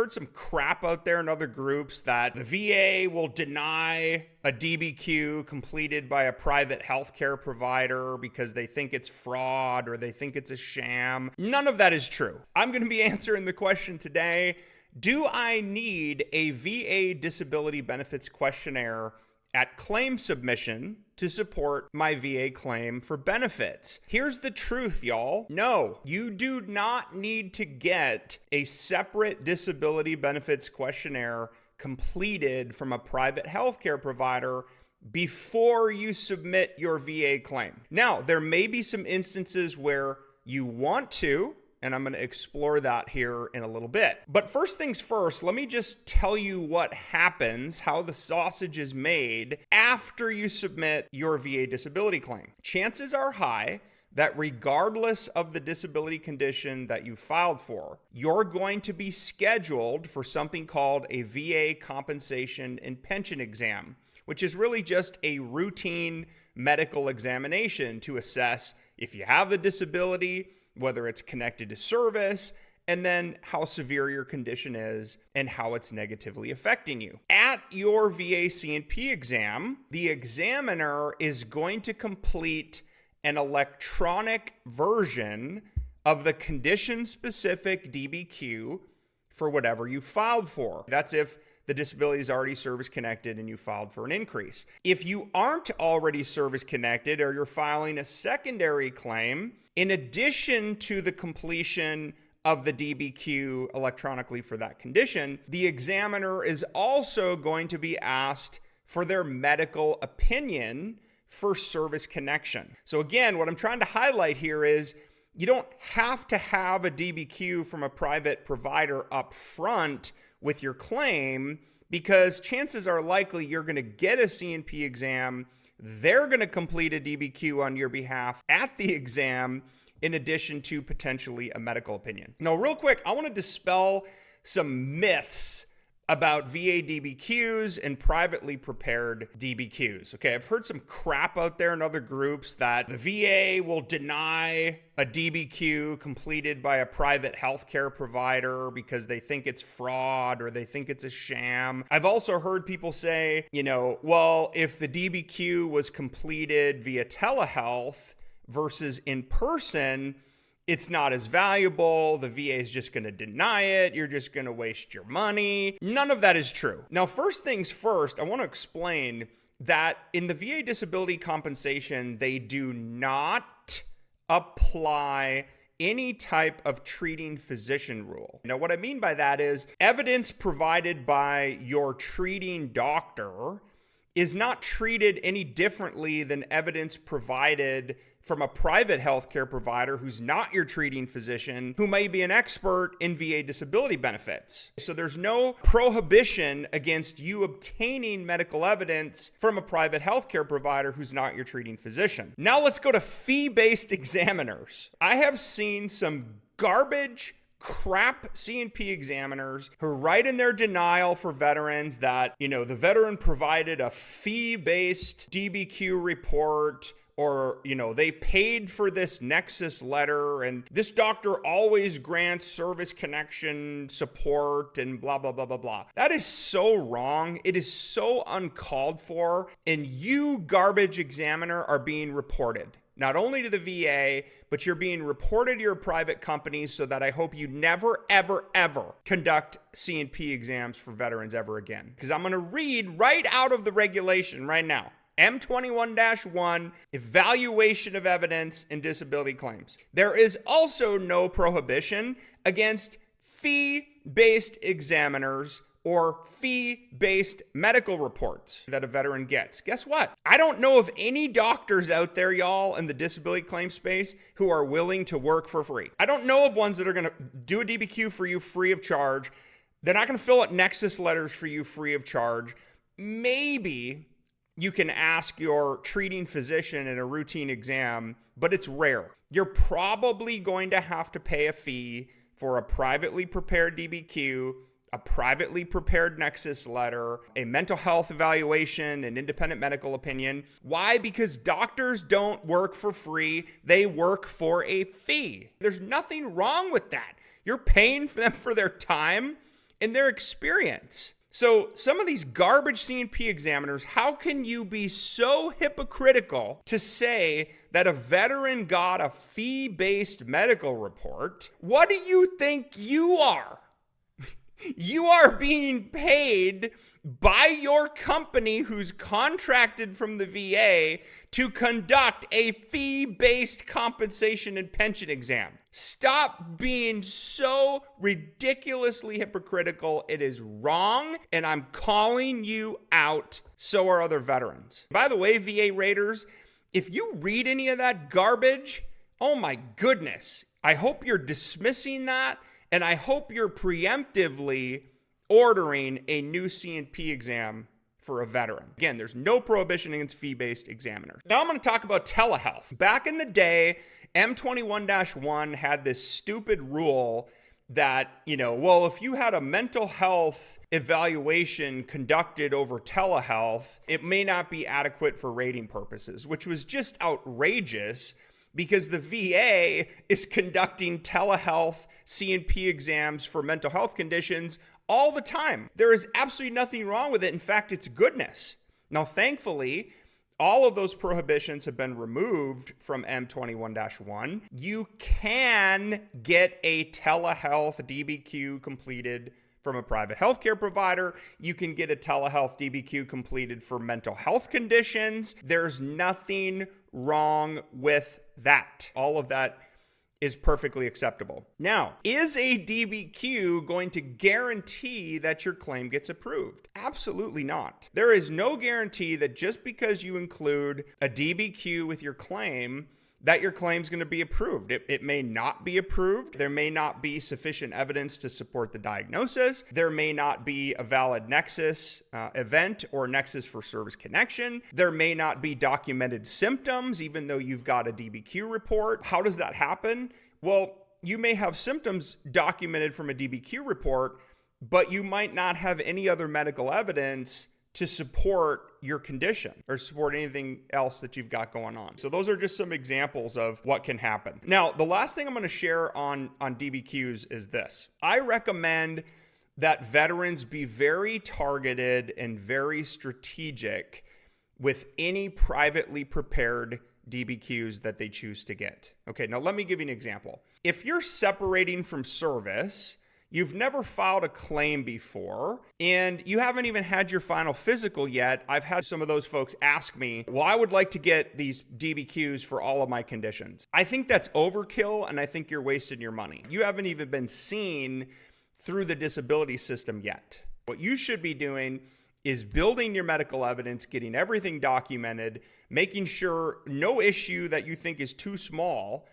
heard some crap out there in other groups that the VA will deny a DBQ completed by a private healthcare provider because they think it's fraud or they think it's a sham. None of that is true. I'm going to be answering the question today. Do I need a VA disability benefits questionnaire at claim submission to support my VA claim for benefits? Here's the truth, y'all. No, you do not need to get a separate disability benefits questionnaire completed from a private healthcare provider before you submit your VA claim. Now, there may be some instances where you want to, and I'm going to explore that here in a little bit. But first things first, let me just tell you what happens, how the sausage is made after you submit your VA disability claim. Chances are high that regardless of the disability condition that you filed for, you're going to be scheduled for something called a VA compensation and pension exam, which is really just a routine medical examination to assess if you have the disability, whether it's connected to service, and then how severe your condition is and how it's negatively affecting you. At your VA C&P exam, the examiner is going to complete an electronic version of the condition-specific DBQ for whatever you filed for. That's if the disability is already service-connected and you filed for an increase. If you aren't already service-connected or you're filing a secondary claim, in addition to the completion of the DBQ electronically for that condition, the examiner is also going to be asked for their medical opinion for service connection. So again, what I'm trying to highlight here is you don't have to have a DBQ from a private provider up front with your claim, because chances are likely you're going to get a C&P exam. They're going to complete a DBQ on your behalf at the exam, in addition to potentially a medical opinion. Now, real quick, I want to dispel some myths about VA DBQs and privately prepared DBQs. Okay, I've heard some crap out there in other groups that the VA will deny a DBQ completed by a private healthcare provider because they think it's fraud or they think it's a sham. I've also heard people say, well, if the DBQ was completed via telehealth versus in person, it's not as valuable. The VA is just going to deny it. You're just going to waste your money. None of that is true. Now, first things first, I want to explain that in the VA disability compensation, they do not apply any type of treating physician rule. Now, what I mean by that is evidence provided by your treating doctor is not treated any differently than evidence provided from a private healthcare provider who's not your treating physician, who may be an expert in VA disability benefits. So there's no prohibition against you obtaining medical evidence from a private healthcare provider who's not your treating physician. Now let's go to fee-based examiners. I have seen some garbage crap C&P examiners who write in their denial for veterans that, the veteran provided a fee-based DBQ report, or, they paid for this nexus letter, and this doctor always grants service connection support and blah, blah, blah, blah, blah. That is so wrong. It is so uncalled for. And you, garbage examiner, are being reported. Not only to the VA, but you're being reported to your private companies, so that I hope you never, ever, ever conduct C&P exams for veterans ever again. Because I'm going to read right out of the regulation right now. M21-1, evaluation of evidence in disability claims. There is also no prohibition against fee-based examiners or fee-based medical reports that a veteran gets. Guess what? I don't know of any doctors out there, y'all, in the disability claim space who are willing to work for free. I don't know of ones that are going to do a DBQ for you free of charge. They're not going to fill out nexus letters for you free of charge. Maybe you can ask your treating physician in a routine exam, but it's rare. You're probably going to have to pay a fee for a privately prepared DBQ, a privately prepared nexus letter, a mental health evaluation, an independent medical opinion. Why? Because doctors don't work for free. They work for a fee. There's nothing wrong with that. You're paying for them for their time, in their experience. So some of these garbage C&P examiners, how can you be so hypocritical to say that a veteran got a fee-based medical report? What do you think you are? You are being paid by your company who's contracted from the VA to conduct a fee-based compensation and pension exam. Stop being so ridiculously hypocritical. It is wrong, and I'm calling you out. So are other veterans. By the way, VA raters, if you read any of that garbage, oh my goodness, I hope you're dismissing that. And I hope you're preemptively ordering a new C&P exam for a veteran. Again, there's no prohibition against fee-based examiners. Now I'm going to talk about telehealth. Back in the day, M21-1 had this stupid rule that, well, if you had a mental health evaluation conducted over telehealth, it may not be adequate for rating purposes, which was just outrageous because the VA is conducting telehealth C&P exams for mental health conditions all the time. There is absolutely nothing wrong with it. In fact, it's goodness. Now, thankfully, all of those prohibitions have been removed from M21-1. You can get a telehealth DBQ completed from a private healthcare provider. You can get a telehealth DBQ completed for mental health conditions. There's nothing wrong with that. All of that is perfectly acceptable. Now, is a DBQ going to guarantee that your claim gets approved? Absolutely not. There is no guarantee that just because you include a DBQ with your claim, that your claim is going to be approved. It may not be approved. There may not be sufficient evidence to support the diagnosis. There may not be a valid nexus event or nexus for service connection. There may not be documented symptoms, even though you've got a DBQ report. How does that happen? Well, you may have symptoms documented from a DBQ report, but you might not have any other medical evidence to support your condition or support anything else that you've got going on. So those are just some examples of what can happen. Now, the last thing I'm going to share on DBQs is this. I recommend that veterans be very targeted and very strategic with any privately prepared DBQs that they choose to get. Okay, now let me give you an example. If you're separating from service, you've never filed a claim before, and you haven't even had your final physical yet. I've had some of those folks ask me, well, I would like to get these DBQs for all of my conditions. I think that's overkill, and I think you're wasting your money. You haven't even been seen through the disability system yet. What you should be doing is building your medical evidence, getting everything documented, making sure no issue that you think is too small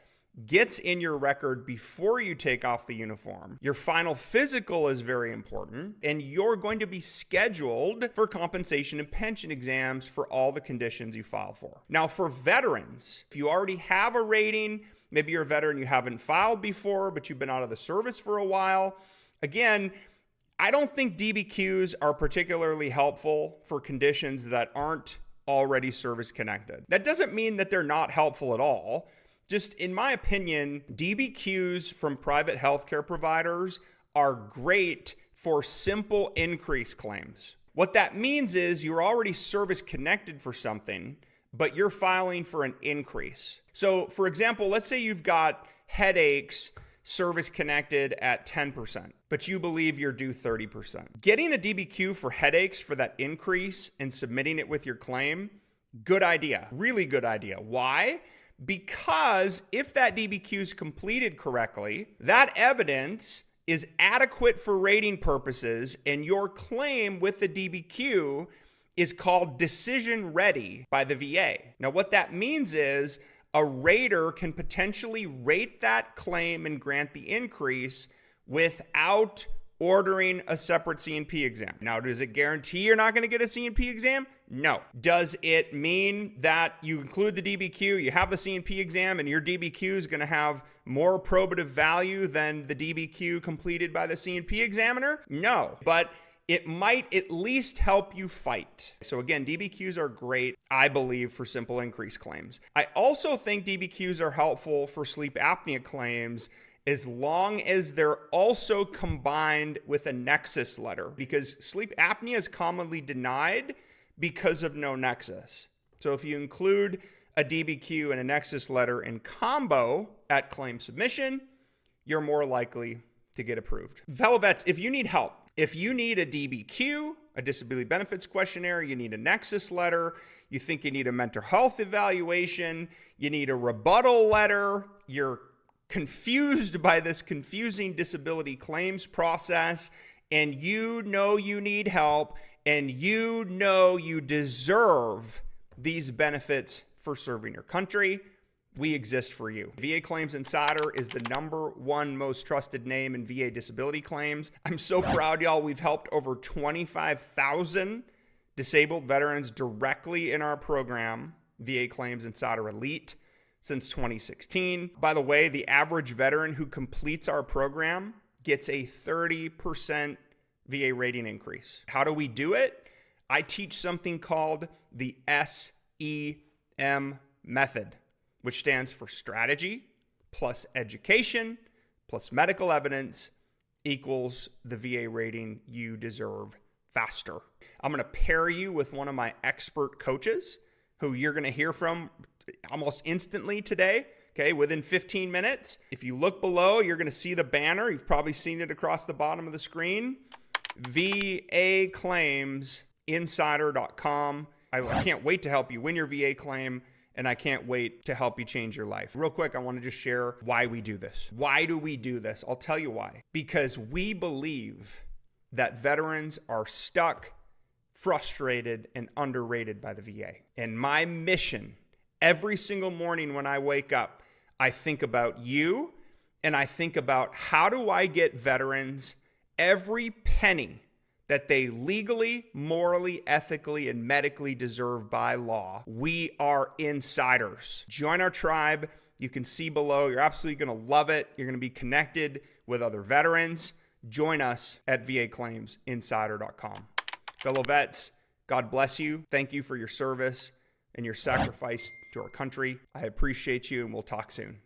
gets in your record before you take off the uniform. Your final physical is very important, and you're going to be scheduled for compensation and pension exams for all the conditions you file for. Now, for veterans, if you already have a rating, maybe you're a veteran you haven't filed before, but you've been out of the service for a while. Again, I don't think DBQs are particularly helpful for conditions that aren't already service connected. That doesn't mean that they're not helpful at all. Just in my opinion, DBQs from private healthcare providers are great for simple increase claims. What that means is you're already service connected for something, but you're filing for an increase. So for example, let's say you've got headaches service connected at 10%, but you believe you're due 30%. Getting a DBQ for headaches for that increase and submitting it with your claim, good idea, really good idea. Why? Because if that DBQ is completed correctly, that evidence is adequate for rating purposes, and your claim with the DBQ is called decision ready by the VA. Now, what that means is a rater can potentially rate that claim and grant the increase without ordering a separate C&P exam. Now, does it guarantee you're not going to get a C&P exam? No. Does it mean that you include the DBQ, you have the C&P exam, and your DBQ is going to have more probative value than the DBQ completed by the C&P examiner? No. But it might at least help you fight. So again, DBQs are great, I believe, for simple increase claims. I also think DBQs are helpful for sleep apnea claims as long as they're also combined with a nexus letter, because sleep apnea is commonly denied because of no nexus. So if you include a DBQ and a nexus letter in combo at claim submission, you're more likely to get approved. Fellow vets, if you need help, if you need a DBQ, a disability benefits questionnaire, you need a nexus letter, you think you need a mental health evaluation, you need a rebuttal letter, you're confused by this confusing disability claims process, and you know you need help, and you know you deserve these benefits for serving your country, we exist for you. VA Claims Insider is the #1 most trusted name in VA disability claims. I'm so proud, y'all. We've helped over 25,000 disabled veterans directly in our program, VA Claims Insider Elite, since 2016. By the way, the average veteran who completes our program gets a 30% VA rating increase. How do we do it? I teach something called the SEM method, which stands for strategy plus education plus medical evidence equals the VA rating you deserve faster. I'm going to pair you with one of my expert coaches who you're going to hear from almost instantly today, okay, within 15 minutes. If you look below, you're going to see the banner. You've probably seen it across the bottom of the screen. VAClaimsinsider.com. I can't wait to help you win your VA claim, and I can't wait to help you change your life. Real quick, I want to just share why we do this. Why do we do this? I'll tell you why. Because we believe that veterans are stuck, frustrated, and underrated by the VA. And my mission, every single morning when I wake up, I think about you, and I think about how do I get veterans every penny that they legally, morally, ethically, and medically deserve by law. We are insiders. Join our tribe. You can see below. You're absolutely going to love it. You're going to be connected with other veterans. Join us at VAClaimsinsider.com. Fellow vets, God bless you. Thank you for your service and your sacrifice to our country. I appreciate you, and we'll talk soon.